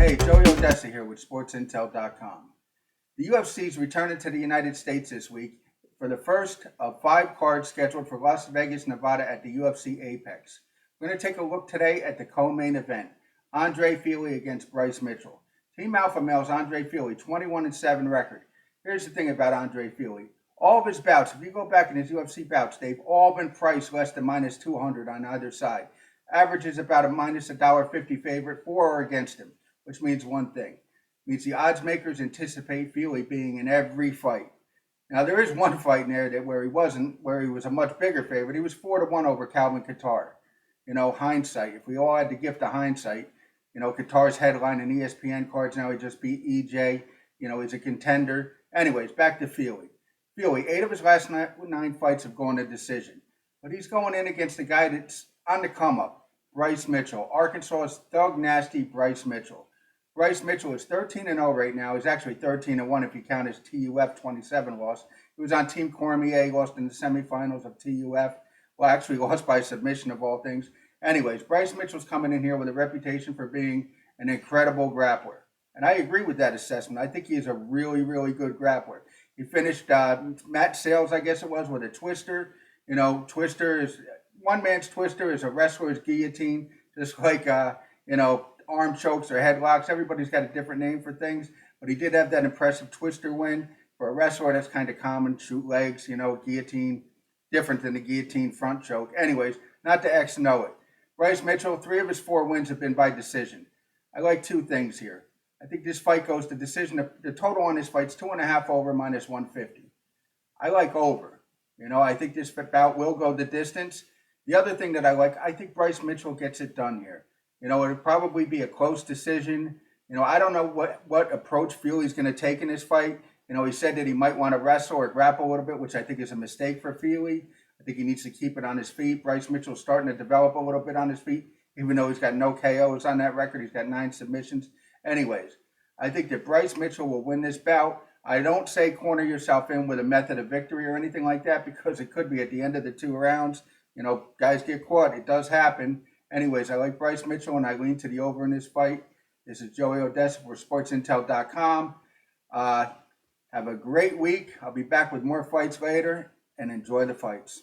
Hey, Joey Oddessa here with SportsIntel.com. The UFC is returning to the United States this week for the first of 5 cards scheduled for Las Vegas, Nevada at the UFC Apex. We're going to take a look today at the co-main event, Andre Fili against Bryce Mitchell. Team Alpha Male's Andre Fili, 21-7 record. Here's the thing about Andre Fili. All of his bouts, if you go back in his UFC bouts, they've all been priced less than minus 200 on either side. Average is about a minus $1.50 favorite for or against him, which means one thing. It means the odds makers anticipate Fili being in every fight. Now, there is one fight in there where he wasn't, where he was a much bigger favorite. He was 4-1 over Calvin Kattar. Hindsight. If we all had the gift of hindsight, Kattar's headline and ESPN cards now, he just beat EJ. He's a contender. Anyways, back to Fili. Fili, 8 of his last 9 fights have gone to decision. But he's going in against a guy that's on the come-up, Bryce Mitchell. Arkansas's thug nasty Bryce Mitchell. Bryce Mitchell is 13-0 right now. He's actually 13-1 if you count his TUF 27 loss. He was on Team Cormier, lost in the semifinals of TUF. Well, actually lost by submission of all things. Anyways, Bryce Mitchell's coming in here with a reputation for being an incredible grappler. And I agree with that assessment. I think he is a really, really good grappler. He finished Matt Sales, I guess it was, with a twister. Twister is one man's twister is a wrestler's guillotine, just like arm chokes or headlocks. Everybody's got a different name for things, but he did have that impressive twister win. For a wrestler, that's kind of common. Shoot legs, guillotine, different than the guillotine front choke. Anyways, not to X know it. Bryce Mitchell, 3 of his 4 wins have been by decision. I like 2 things here. I think this fight goes to decision. The total on this fight's 2.5 over minus 150. I like over. I think this bout will go the distance. The other thing that I like, I think Bryce Mitchell gets it done here. It'll probably be a close decision. I don't know what approach Fili's going to take in this fight. He said that he might want to wrestle or grapple a little bit, which I think is a mistake for Fili. I think he needs to keep it on his feet. Bryce Mitchell's starting to develop a little bit on his feet, even though he's got no KOs on that record. He's got 9 submissions. Anyways, I think that Bryce Mitchell will win this bout. I don't say corner yourself in with a method of victory or anything like that, because it could be at the end of the 2 rounds. Guys get caught. It does happen. Anyways, I like Bryce Mitchell, and I lean to the over in this fight. This is Joey Oddessa for SportsIntel.com. Have a great week. I'll be back with more fights later, and enjoy the fights.